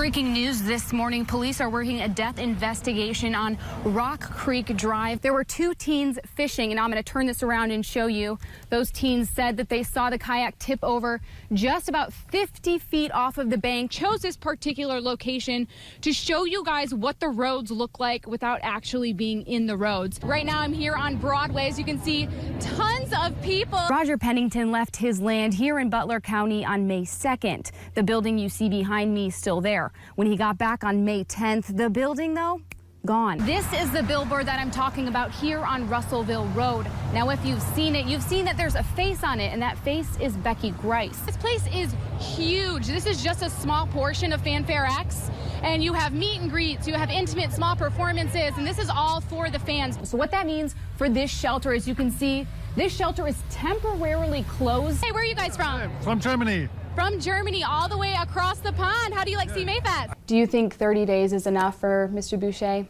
Breaking news this morning, police are working a death investigation on Rock Creek Drive. There were two teens fishing, and I'm going to turn this around and show you. Those teens said that they saw the kayak tip over just about 50 feet off of the bank. Chose this particular location to show you guys what the roads look like without actually being in the roads. Right now I'm here on Broadway. As you can see, tons of people. Roger Pennington left his land here in Butler County on May 2nd. The building you see behind me is still there. When he got back on May 10th, the building, though, gone. This is the billboard that I'm talking about here on Russellville Road. Now, if you've seen it, you've seen that there's a face on it, and that face is Becky Grice. This place is huge. This is just a small portion of Fanfare X, and you have meet and greets, you have intimate small performances, and this is all for the fans. So what that means for this shelter, as you can see, this shelter is temporarily closed. Hey, where are you guys from? From Germany. From Germany all the way across the pond. How do you like CMA-Fest? Do you think 30 days is enough for Mr. Boucher?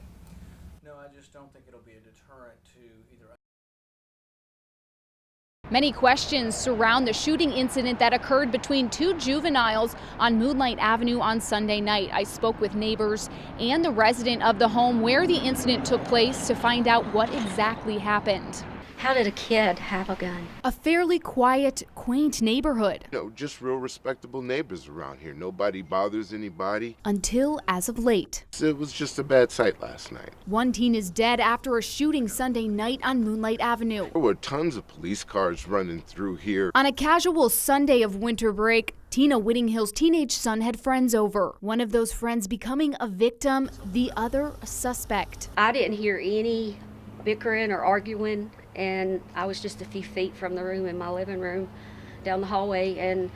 No, I just don't think it'll be a deterrent to either. Many questions surround the shooting incident that occurred between two juveniles on Moonlight Avenue on Sunday night. I spoke with neighbors and the resident of the home where the incident took place to find out what exactly happened. How did a kid have a gun? A fairly quiet, quaint neighborhood. No, just real respectable neighbors around here. Nobody bothers anybody. Until as of late. It was just a bad sight last night. One teen is dead after a shooting Sunday night on Moonlight Avenue. There were tons of police cars running through here. On a casual Sunday of winter break, Tina Whittinghill's teenage son had friends over. One of those friends becoming a victim, the other a suspect. I didn't hear any bickering or arguing, and I was just a few feet from the room in my living room down the hallway, and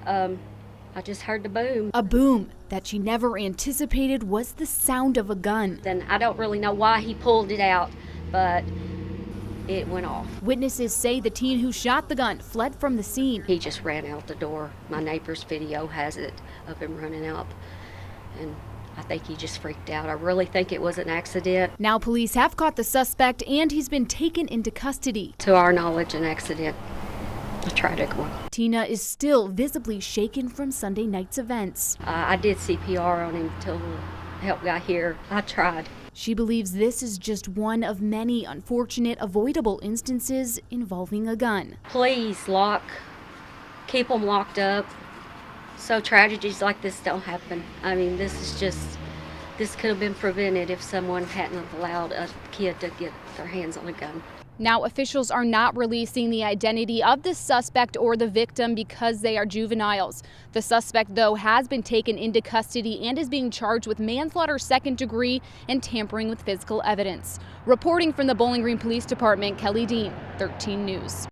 I just heard the boom. A boom that she never anticipated was the sound of a gun. Then I don't really know why he pulled it out, but it went off. Witnesses say the teen who shot the gun fled from the scene. He just ran out the door. My neighbor's video has it of him running out, and I think he just freaked out. I really think it was an accident. Now police have caught the suspect and he's been taken into custody. To our knowledge, an accident. A tragic one. Tina is still visibly shaken from Sunday night's events. I did CPR on him till help got here. I tried. She believes this is just one of many unfortunate, avoidable instances involving a gun. Please keep them locked up so tragedies like this don't happen. I mean, this could have been prevented if someone hadn't allowed a kid to get their hands on a gun. Now, officials are not releasing the identity of the suspect or the victim because they are juveniles. The suspect, though, has been taken into custody and is being charged with manslaughter second degree and tampering with physical evidence. Reporting from the Bowling Green Police Department, Kelly Dean, 13 News.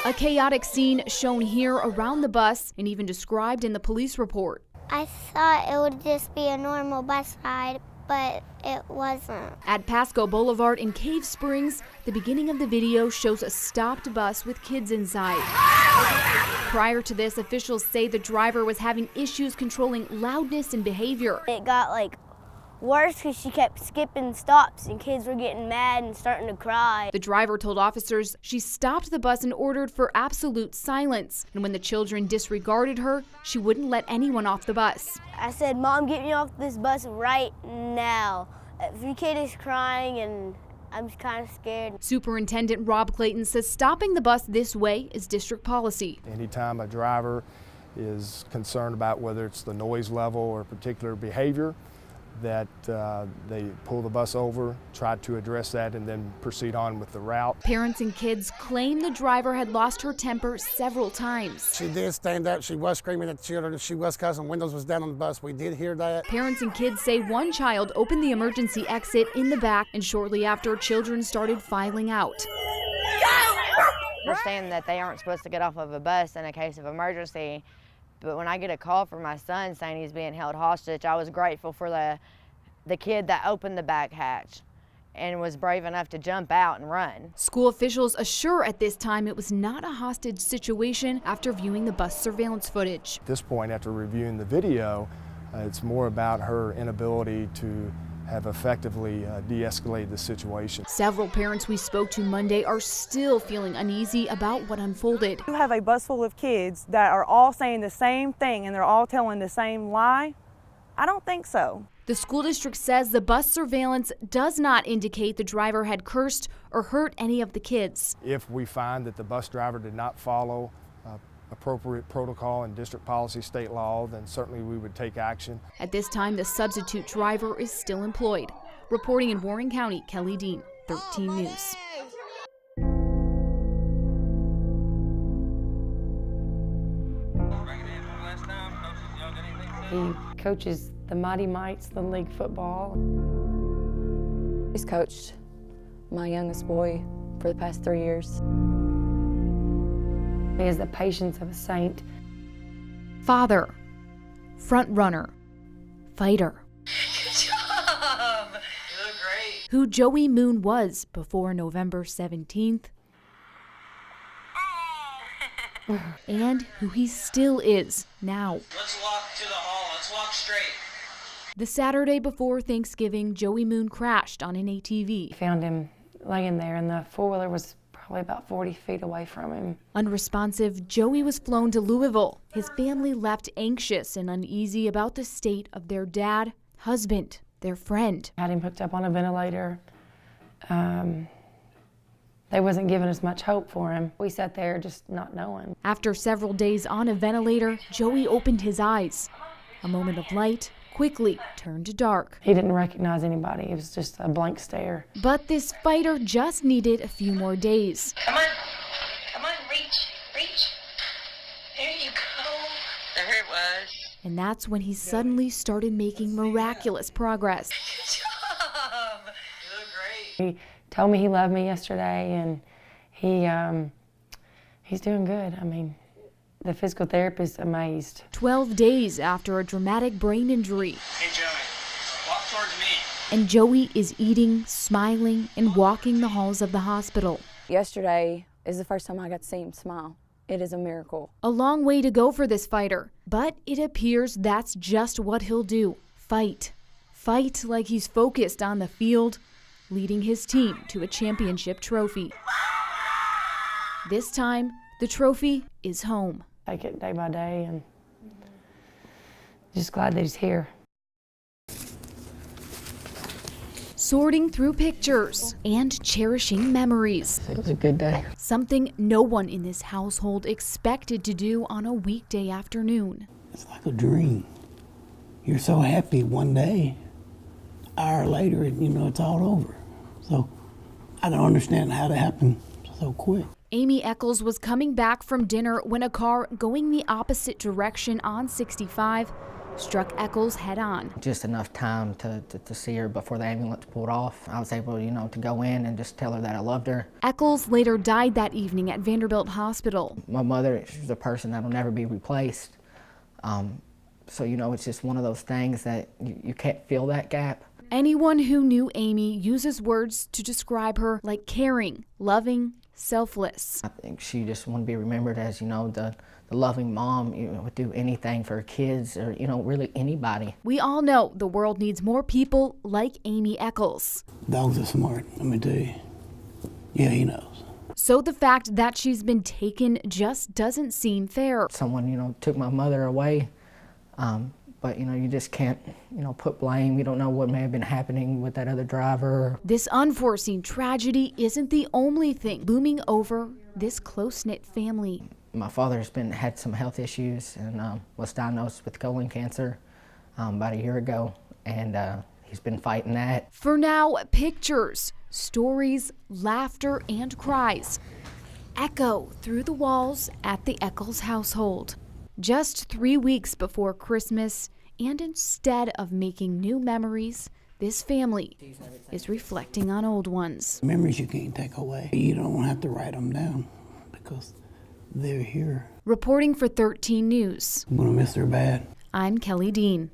A chaotic scene shown here around the bus and even described in the police report. I thought it would just be a normal bus ride, but it wasn't. At Pasco Boulevard in Cave Springs, the beginning of the video shows a stopped bus with kids inside. Prior to this, officials say the driver was having issues controlling loudness and behavior. It got worse because she kept skipping stops and kids were getting mad and starting to cry. The driver told officers she stopped the bus and ordered for absolute silence. And when the children disregarded her, she wouldn't let anyone off the bus. I said, "Mom, get me off this bus right now. If your kid is crying and I'm kind of scared." Superintendent Rob Clayton says stopping the bus this way is district policy. Anytime a driver is concerned about whether it's the noise level or particular behavior, that they pull the bus over, try to address that, and then proceed on with the route. Parents and kids claim the driver had lost her temper several times. She did stand up. She was screaming at the children. She was cussing. Windows was down on the bus. We did hear that. Parents and kids say one child opened the emergency exit in the back, and shortly after, children started filing out. Understand that they aren't supposed to get off of a bus in a case of emergency. But when I get a call from my son saying he's being held hostage, I was grateful for the kid that opened the back hatch and was brave enough to jump out and run. School officials assure at this time it was not a hostage situation after viewing the bus surveillance footage. At this point, after reviewing the video, it's more about her inability to have effectively de-escalated the situation. Several parents we spoke to Monday are still feeling uneasy about what unfolded. You have a bus full of kids that are all saying the same thing and they're all telling the same lie. I don't think so. The school district says the bus surveillance does not indicate the driver had cursed or hurt any of the kids. If we find that the bus driver did not follow appropriate protocol and district policy, state law, then certainly we would take action. At this time, the substitute driver is still employed. Reporting in Warren County, Kelly Dean, 13 News. He coaches the Mighty Mites, the league football. He's coached my youngest boy for the past 3 years. He has the patience of a saint. Father, front runner, fighter. Good job! You look great. Who Joey Moon was before November 17th. And who he still is now. Let's walk to the hall. Let's walk straight. The Saturday before Thanksgiving, Joey Moon crashed on an ATV. Found him laying there, and the four-wheeler was probably about 40 feet away from him. Unresponsive, Joey was flown to Louisville. His family left anxious and uneasy about the state of their dad, husband, their friend. Had him hooked up on a ventilator. They wasn't giving us much hope for him. We sat there just not knowing. After several days on a ventilator, Joey opened his eyes. A moment of light quickly turned to dark. He didn't recognize anybody. It was just a blank stare. But this fighter just needed a few more days. Come on, reach. There you go. There it was. And that's when he suddenly started making miraculous progress. Good job. You look great. He told me he loved me yesterday, and he's doing good. I mean, the physical therapist amazed. 12 days after a dramatic brain injury. Hey, Joey, walk towards me. And Joey is eating, smiling, and walking the halls of the hospital. Yesterday is the first time I got to see him smile. It is a miracle. A long way to go for this fighter, but it appears that's just what he'll do. Fight. Fight like he's focused on the field, leading his team to a championship trophy. This time, the trophy is home. Take it day by day, and just glad that he's here. Sorting through pictures and cherishing memories. It was a good day. Something no one in this household expected to do on a weekday afternoon. It's like a dream. You're so happy one day, an hour later, it's all over. So I don't understand how that happened so quick. Amy Eccles was coming back from dinner when a car going the opposite direction on 65 struck Eccles head on. Just enough time to see her before the ambulance pulled off. I was able, to go in and just tell her that I loved her. Eccles later died that evening at Vanderbilt Hospital. My mother, she's a person that'll never be replaced. So, it's just one of those things that you can't fill that gap. Anyone who knew Amy uses words to describe her like caring, loving, selfless. I think she just wanted to be remembered as, the loving mom, would do anything for her kids or, really anybody. We all know the world needs more people like Amy Eccles. Dogs are smart, let me tell you. Yeah, he knows. So the fact that she's been taken just doesn't seem fair. Someone, took my mother away, but, you just can't, put blame. You don't know what may have been happening with that other driver. This unforeseen tragedy isn't the only thing looming over this close-knit family. My father's had some health issues and was diagnosed with colon cancer about a year ago, and he's been fighting that. For now, pictures, stories, laughter, and cries echo through the walls at the Eccles household. Just 3 weeks before Christmas, and instead of making new memories, this family is reflecting on old ones. Memories you can't take away. You don't have to write them down because they're here. Reporting for 13 News. I'm gonna miss her bad. I'm Kelly Dean.